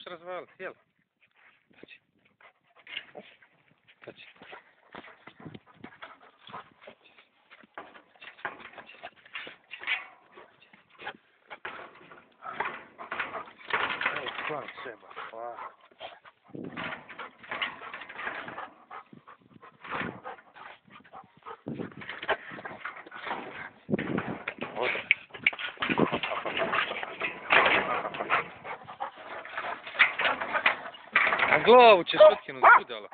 možeš razvaliti, jel? Paći. Paći. Evo, sklan seba, hvala. Na glavu ćeš otkinuti budala.